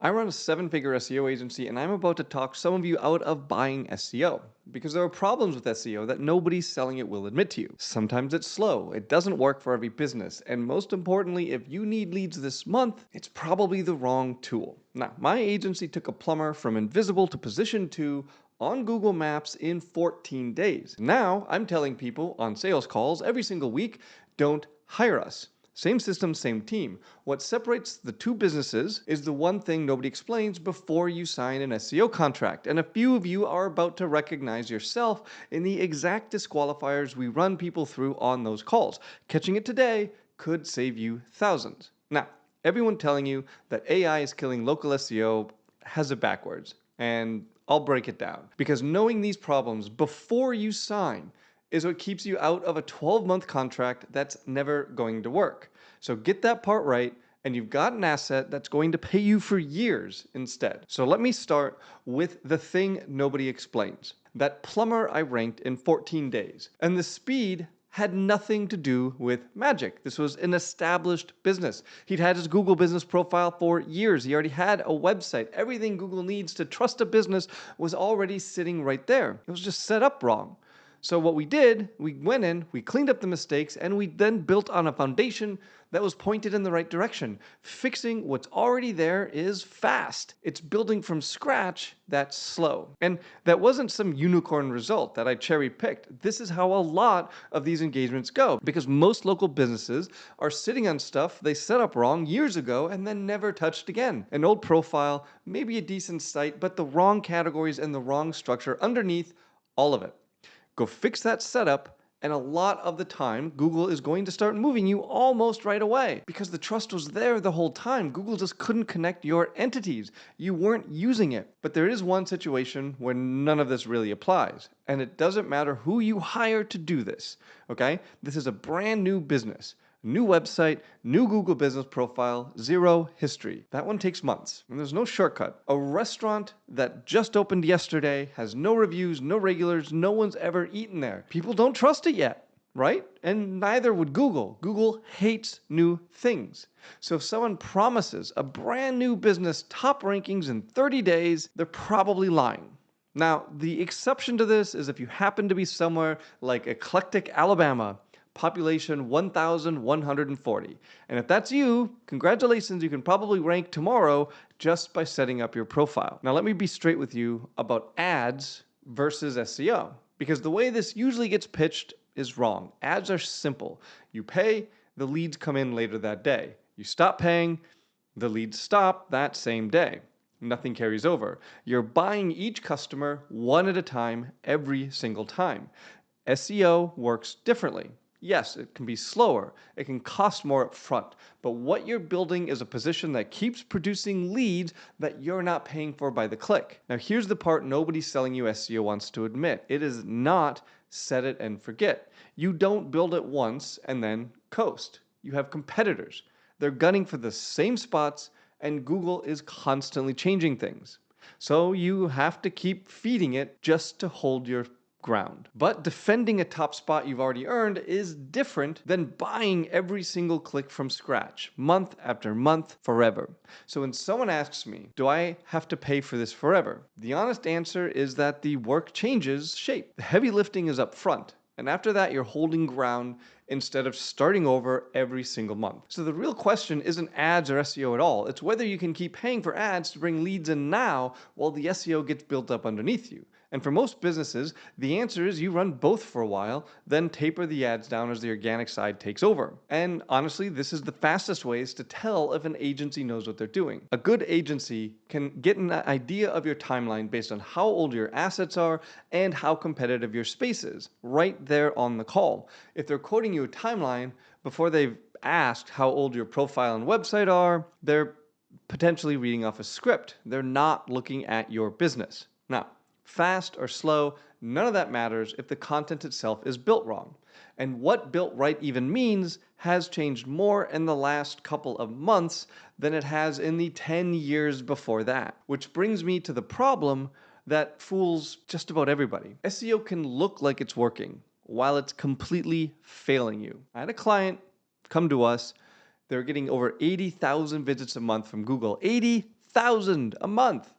I run a seven-figure SEO agency and I'm about to talk some of you out of buying SEO because there are problems with SEO that nobody selling it will admit to you. Sometimes it's slow, it doesn't work for every business, and most importantly, if you need leads this month, it's probably the wrong tool. Now, my agency took a plumber from invisible to position 2 on Google Maps in 14 days. Now, I'm telling people on sales calls every single week, don't hire us. Same system, same team. What separates the two businesses is the one thing nobody explains before you sign an SEO contract. And a few of you are about to recognize yourself in the exact disqualifiers we run people through on those calls. Catching it today could save you thousands. Now, everyone telling you that AI is killing local SEO has it backwards. And I'll break it down. Because knowing these problems before you sign is what keeps you out of a 12-month contract that's never going to work. So get that part right, and you've got an asset that's going to pay you for years instead. So let me start with the thing nobody explains. That plumber I ranked in 14 days. And the speed had nothing to do with magic. This was an established business. He'd had his Google business profile for years. He already had a website. Everything Google needs to trust a business was already sitting right there. It was just set up wrong. So what we did, we went in, we cleaned up the mistakes, and we then built on a foundation that was pointed in the right direction. Fixing what's already there is fast. It's building from scratch that's slow. And that wasn't some unicorn result that I cherry picked. This is how a lot of these engagements go, because most local businesses are sitting on stuff they set up wrong years ago and then never touched again. An old profile, maybe a decent site, but the wrong categories and the wrong structure underneath all of it. Go fix that setup, and a lot of the time, Google is going to start moving you almost right away because the trust was there the whole time. Google just couldn't connect your entities. You weren't using it. But there is one situation where none of this really applies, and it doesn't matter who you hire to do this, okay? This is a brand new business. New website, new Google business profile, zero history. That one takes months, and there's no shortcut. A restaurant that just opened yesterday has no reviews, no regulars, no one's ever eaten there. People don't trust it yet, right? And neither would Google. Google hates new things. So if someone promises a brand new business top rankings in 30 days, they're probably lying. Now, the exception to this is if you happen to be somewhere like eclectic Alabama, population 1,140. And if that's you, congratulations, you can probably rank tomorrow just by setting up your profile. Now let me be straight with you about ads versus SEO, because the way this usually gets pitched is wrong. Ads are simple. You pay, the leads come in later that day. You stop paying, the leads stop that same day. Nothing carries over. You're buying each customer one at a time every single time. SEO works differently. Yes, it can be slower, it can cost more up front, but what you're building is a position that keeps producing leads that you're not paying for by the click. Now here's the part nobody selling you SEO wants to admit. It is not set it and forget. You don't build it once and then coast. You have competitors. They're gunning for the same spots, and Google is constantly changing things. So you have to keep feeding it just to hold your ground. But defending a top spot you've already earned is different than buying every single click from scratch, month after month, forever. So when someone asks me, do I have to pay for this forever? The honest answer is that the work changes shape. The heavy lifting is up front, and after that you're holding ground instead of starting over every single month. So the real question isn't ads or SEO at all. It's whether you can keep paying for ads to bring leads in now while the SEO gets built up underneath you. And for most businesses, the answer is you run both for a while, then taper the ads down as the organic side takes over. And honestly, this is the fastest ways to tell if an agency knows what they're doing. A good agency can get an idea of your timeline based on how old your assets are and how competitive your space is, right there on the call. If they're quoting you a timeline before they've asked how old your profile and website are, they're potentially reading off a script. They're not looking at your business. Now, fast or slow, none of that matters if the content itself is built wrong. And what built right even means has changed more in the last couple of months than it has in the 10 years before that. Which brings me to the problem that fools just about everybody. SEO can look like it's working while it's completely failing you. I had a client come to us. They're getting over 80,000 visits a month from Google. 80,000 100,000 a month.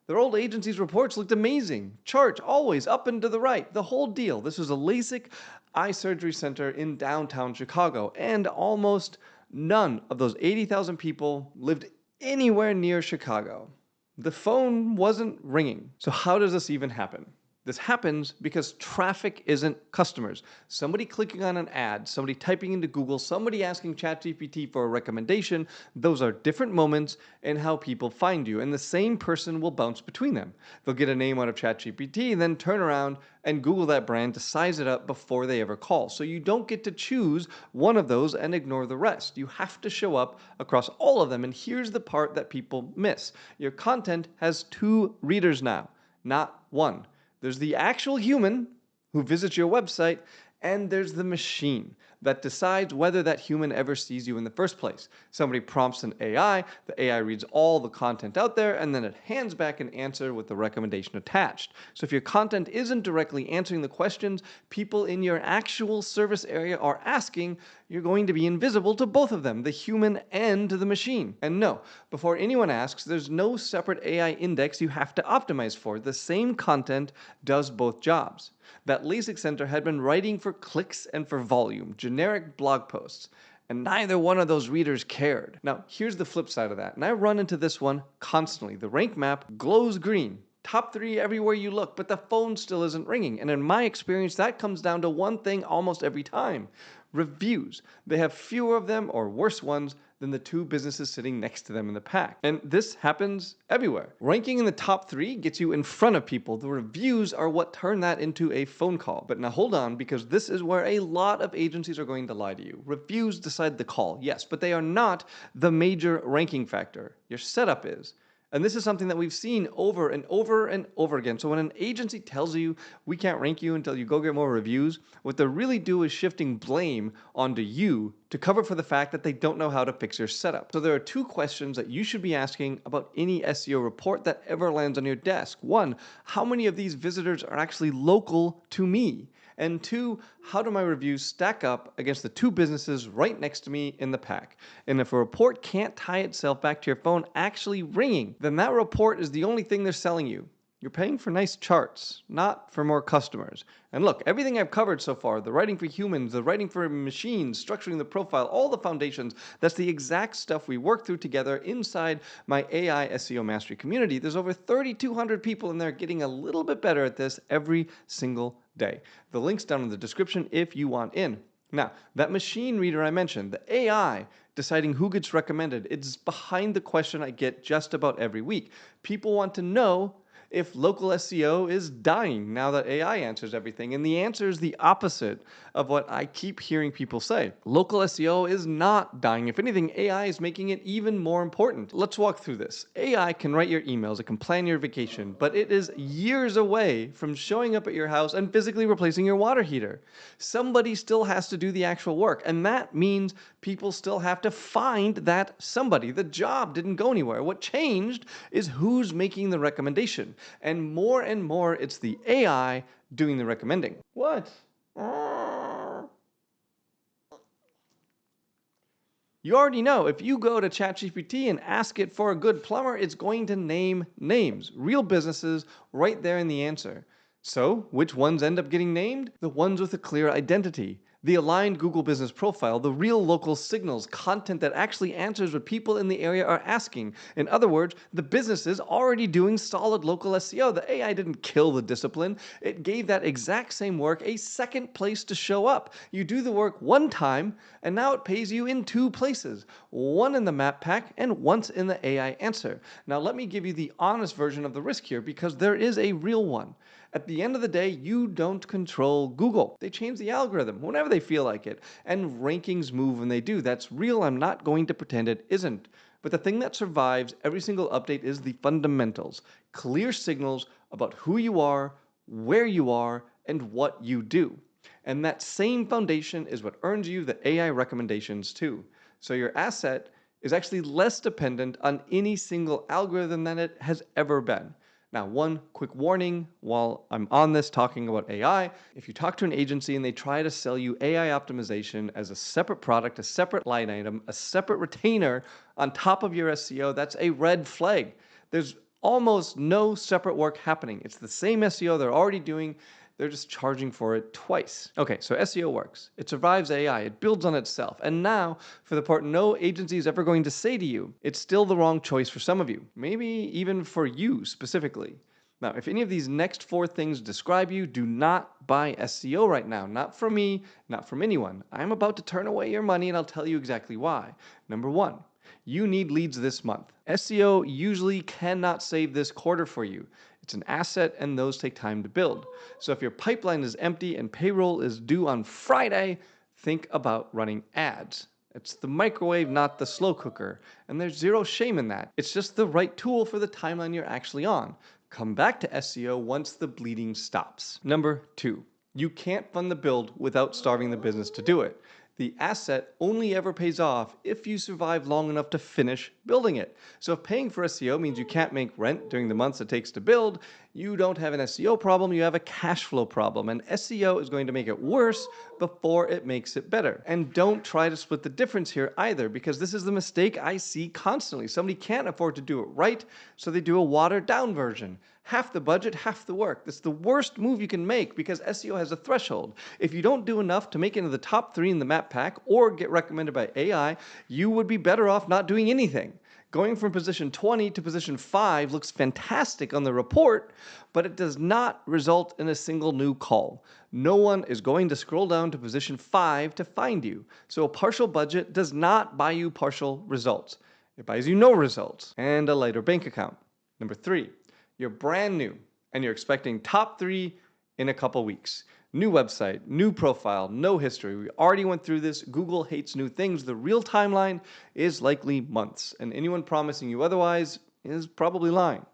Their old agency's reports looked amazing. Chart always up and to the right. The whole deal. This was a LASIK eye surgery center in downtown Chicago, and almost none of those 80,000 people lived anywhere near Chicago. The phone wasn't ringing. So how does this even happen? This happens because traffic isn't customers. Somebody clicking on an ad, somebody typing into Google, somebody asking ChatGPT for a recommendation, those are different moments in how people find you, and the same person will bounce between them. They'll get a name out of ChatGPT and then turn around and Google that brand to size it up before they ever call. So you don't get to choose one of those and ignore the rest. You have to show up across all of them, and here's the part that people miss. Your content has two readers now, not one. There's the actual human who visits your website, and there's the machine that decides whether that human ever sees you in the first place. Somebody prompts an AI, the AI reads all the content out there, and then it hands back an answer with the recommendation attached. So if your content isn't directly answering the questions people in your actual service area are asking, you're going to be invisible to both of them, the human and the machine. And no, before anyone asks, there's no separate AI index you have to optimize for. The same content does both jobs. That LASIK center had been writing for clicks and for volume, generic blog posts, and neither one of those readers cared. Now, here's the flip side of that, and I run into this one constantly. The rank map glows green. Top 3 everywhere you look, but the phone still isn't ringing. And in my experience, that comes down to one thing almost every time: reviews. They have fewer of them or worse ones than the two businesses sitting next to them in the pack. And this happens everywhere. Ranking in the top 3 gets you in front of people. The reviews are what turn that into a phone call. But now hold on, because this is where a lot of agencies are going to lie to you. Reviews decide the call, yes, but they are not the major ranking factor. Your setup is. And this is something that we've seen over and over and over again. So when an agency tells you we can't rank you until you go get more reviews, what they really do is shifting blame onto you to cover for the fact that they don't know how to fix your setup. So there are 2 questions that you should be asking about any SEO report that ever lands on your desk. 1, how many of these visitors are actually local to me? And 2, how do my reviews stack up against the 2 businesses right next to me in the pack? And if a report can't tie itself back to your phone actually ringing, then that report is the only thing they're selling you. You're paying for nice charts, not for more customers. And look, everything I've covered so far, the writing for humans, the writing for machines, structuring the profile, all the foundations, that's the exact stuff we work through together inside my AI SEO Mastery community. There's over 3,200 people in there getting a little bit better at this every single day. The link's down in the description if you want in. Now, that machine reader I mentioned, the AI deciding who gets recommended, it's behind the question I get just about every week. People want to know if local SEO is dying now that AI answers everything. And the answer is the opposite of what I keep hearing people say. Local SEO is not dying. If anything, AI is making it even more important. Let's walk through this. AI can write your emails, it can plan your vacation, but it is years away from showing up at your house and physically replacing your water heater. Somebody still has to do the actual work, and that means people still have to find that somebody. The job didn't go anywhere. What changed is who's making the recommendation. And more, it's the AI doing the recommending. What? You already know, if you go to ChatGPT and ask it for a good plumber, it's going to name names, real businesses, right there in the answer. So, which ones end up getting named? The ones with a clear identity. The aligned Google business profile, the real local signals, content that actually answers what people in the area are asking. In other words, the businesses already doing solid local SEO. The AI didn't kill the discipline. It gave that exact same work a second place to show up. You do the work one time, and now it pays you in 2 places. One in the map pack and once in the AI answer. Now let me give you the honest version of the risk here, because there is a real one. At the end of the day, you don't control Google. They change the algorithm whenever they feel like it, and rankings move when they do. That's real. I'm not going to pretend it isn't. But the thing that survives every single update is the fundamentals. Clear signals about who you are, where you are, and what you do. And that same foundation is what earns you the AI recommendations too. So your asset is actually less dependent on any single algorithm than it has ever been. Now, one quick warning while I'm on this talking about AI, if you talk to an agency and they try to sell you AI optimization as a separate product, a separate line item, a separate retainer on top of your SEO, that's a red flag. There's almost no separate work happening. It's the same SEO they're already doing. They're just charging for it twice. Okay, so SEO works. It survives AI. It builds on itself. And now, for the part no agency is ever going to say to you, it's still the wrong choice for some of you. Maybe even for you specifically. Now, if any of these next 4 things describe you, do not buy SEO right now. Not from me, not from anyone. I'm about to turn away your money and I'll tell you exactly why. Number 1, you need leads this month. SEO usually cannot save this quarter for you. It's an asset and those take time to build. So if your pipeline is empty and payroll is due on Friday, think about running ads. It's the microwave, not the slow cooker. And there's zero shame in that. It's just the right tool for the timeline you're actually on. Come back to SEO once the bleeding stops. Number 2, you can't fund the build without starving the business to do it. The asset only ever pays off if you survive long enough to finish building it. So if paying for SEO means you can't make rent during the months it takes to build, you don't have an SEO problem, you have a cash flow problem. And SEO is going to make it worse before it makes it better. And don't try to split the difference here either, because this is the mistake I see constantly. Somebody can't afford to do it right, so they do a watered down version. Half the budget, half the work. That's the worst move you can make because SEO has a threshold. If you don't do enough to make it into the top 3 in the map pack or get recommended by AI, you would be better off not doing anything. Going from position 20 to position 5 looks fantastic on the report, but it does not result in a single new call. No one is going to scroll down to position 5 to find you. So a partial budget does not buy you partial results. It buys you no results and a lighter bank account. Number 3, you're brand new and you're expecting top 3 in a couple weeks. New website, new profile, no history. We already went through this. Google hates new things. The real timeline is likely months, and anyone promising you otherwise is probably lying.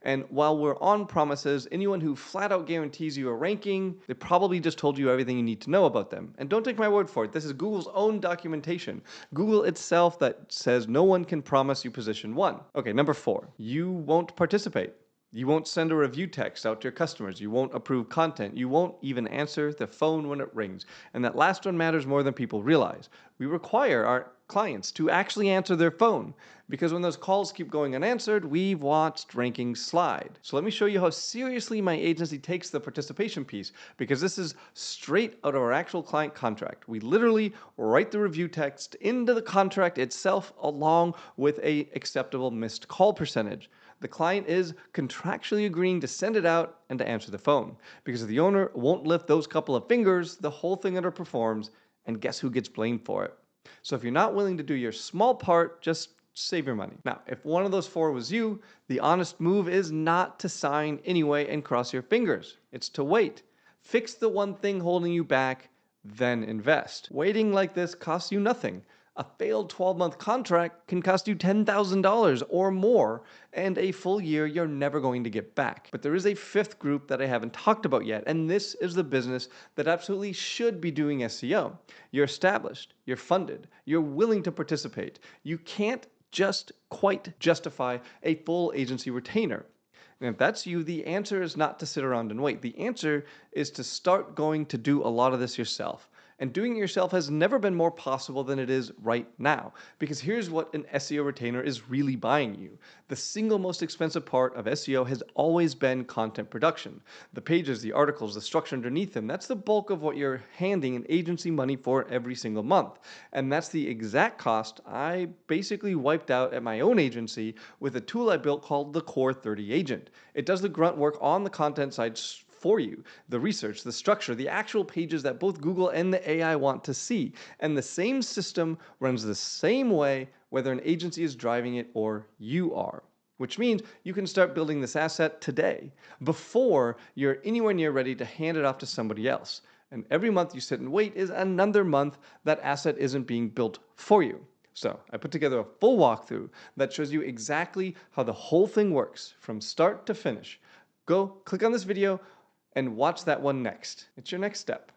And while we're on promises, anyone who flat out guarantees you a ranking, they probably just told you everything you need to know about them. And don't take my word for it. This is Google's own documentation. Google itself that says no one can promise you position 1. Okay, number 4, you won't participate. You won't send a review text out to your customers. You won't approve content. You won't even answer the phone when it rings. And that last one matters more than people realize. We require our clients to actually answer their phone because when those calls keep going unanswered, we've watched rankings slide. So let me show you how seriously my agency takes the participation piece, because this is straight out of our actual client contract. We literally write the review text into the contract itself along with a acceptable missed call percentage. The client is contractually agreeing to send it out and to answer the phone. Because if the owner won't lift those couple of fingers, the whole thing underperforms, and guess who gets blamed for it? So if you're not willing to do your small part, just save your money. Now, if one of those 4 was you, the honest move is not to sign anyway and cross your fingers. It's to wait. Fix the one thing holding you back, then invest. Waiting like this costs you nothing. A failed 12-month contract can cost you $10,000 or more, and a full year you're never going to get back. But there is a 5th group that I haven't talked about yet, and this is the business that absolutely should be doing SEO. You're established, you're funded, you're willing to participate. You can't just quite justify a full agency retainer. And if that's you, the answer is not to sit around and wait. The answer is to start going to do a lot of this yourself. And doing it yourself has never been more possible than it is right now. Because here's what an SEO retainer is really buying you. The single most expensive part of SEO has always been content production. The pages, the articles, the structure underneath them, that's the bulk of what you're handing an agency money for every single month. And that's the exact cost I basically wiped out at my own agency with a tool I built called the Core 30 Agent. It does the grunt work on the content side for you. The research, the structure, the actual pages that both Google and the AI want to see. And the same system runs the same way whether an agency is driving it or you are. Which means you can start building this asset today before you're anywhere near ready to hand it off to somebody else. And every month you sit and wait is another month that asset isn't being built for you. So I put together a full walkthrough that shows you exactly how the whole thing works from start to finish. Go click on this video and watch that one next. It's your next step.